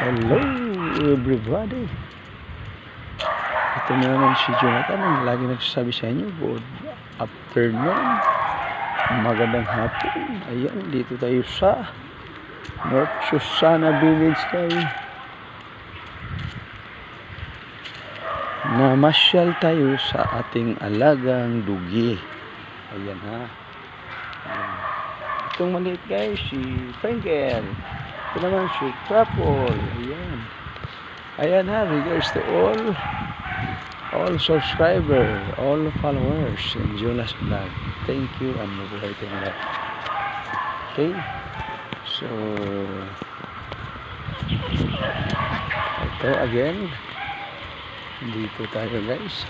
Hello everybody. Ito na naman si Jonathan ang lagi nagsasabi sa inyo, good afternoon, magandang hapon. Ayan, dito tayo sa North Susana Village tayo. Namasyal tayo sa ating alagang dugi. Ayan ha. Ayan. Itong maliit guys, si Frankel. Ito naman si Crapple. Ayan. Ayan ha, regards to all subscriber, all followers in Jonas Vlog. Thank you and mabuhay tayong lahat. Okay. So ito again. Dito tayo guys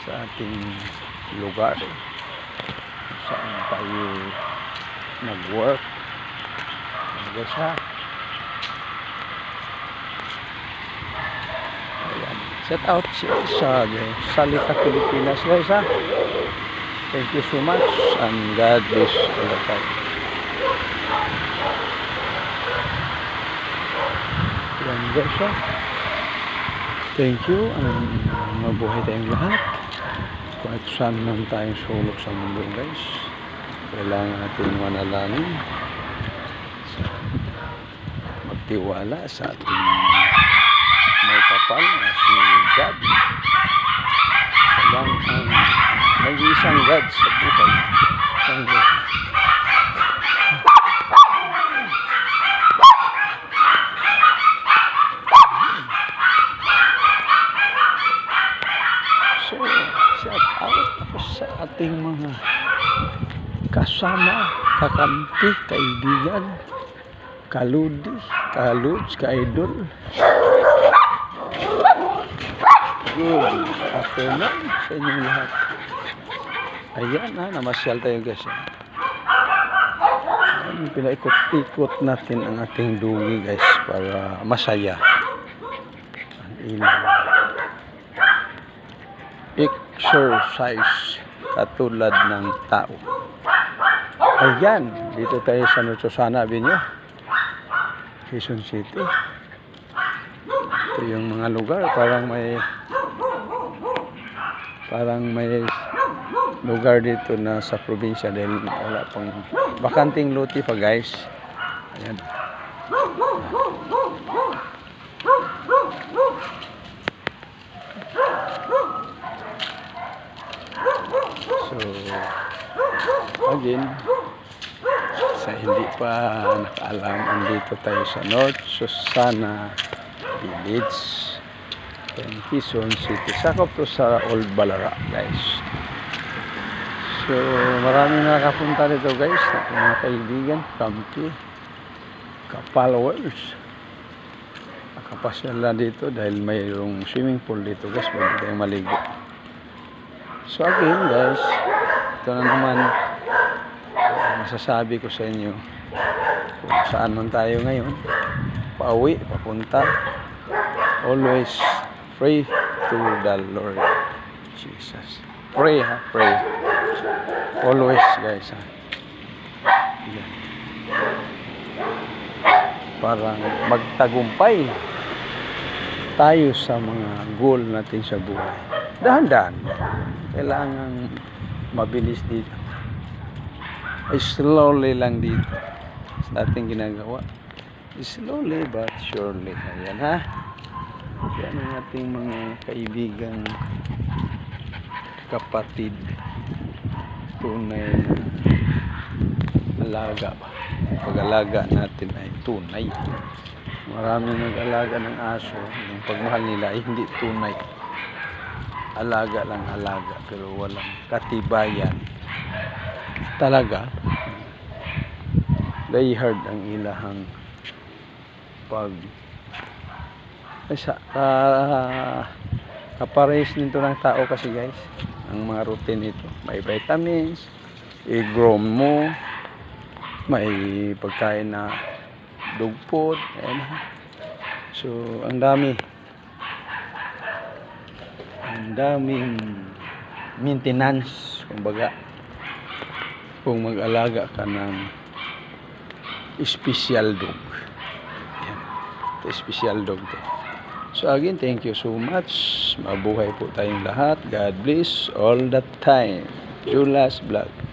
sa ating lugar saan tayo nag-work. Guys ha. Ayan. Set out sa Salita, Pilipinas guys ha. Thank you so much and God bless all the time. Ayan guys ha. Thank you and mabuhay tayong lahat. Kahit saan man tayong sulok sa mundo guys, kailangan natin manalangin, magtiwala sa ating may kapal na si God. Siya lang ang nag-iisang God sa buhay. So, shout out ako sa ating mga kasama, kakampi, kaibigan, kaludi, kaluds, ka-idol. Good afternoon sa inyong lahat. Ayan ha, namasyal tayo guys. Ayan, pinaikot-ikot natin ang ating dugi guys para masaya. Ang inang exercise katulad ng tao. Ayan, dito tayo sa North Susana Avenue, Quezon City. Ito yung mga lugar, parang may lugar dito na sa probinsya dahil wala pang bakanting luti pa guys. Ayan. So again, sa hindi pa nakaalam, andito tayo sa North Susana Village in Quezon City. Sakop to sa Old Balara guys. So maraming nakapunta dito guys, mga kaibigan, kampi, ka-followers. Nakapasya na dito dahil mayroong swimming pool dito guys, pwede tayong maligo. So again guys, ito na naman masasabi ko sa inyo kung saan man tayo ngayon, pauwi, papunta, always pray to the Lord Jesus. Pray ha, pray always guys ha. Yan. Parang magtagumpay tayo sa mga goal natin sa buhay. Dahan-dahan, kailangan mabilis dito, slowly lang dito sa ating ginagawa, slowly but surely. Ayan ha. Yan ang ating mga kaibigang kapatid, tunay na alaga pa. Pag-alaga natin ay tunay. Maraming nag-alaga ng aso, yung pagmahal nila ay hindi tunay. Alaga lang alaga pero walang katibayan talaga. They hard ang ilahang pag kapares nito ng tao kasi guys, ang mga routine nito, may vitamins, i-grow mo, may pagkain na dog food, ayan. So ang daming maintenance, kumbaga, kung mag-alaga ka ng special dog. Ayan. Ito, special dog to. So again, thank you so much. Mabuhay po tayong lahat. God bless all the time. Julas Vlog.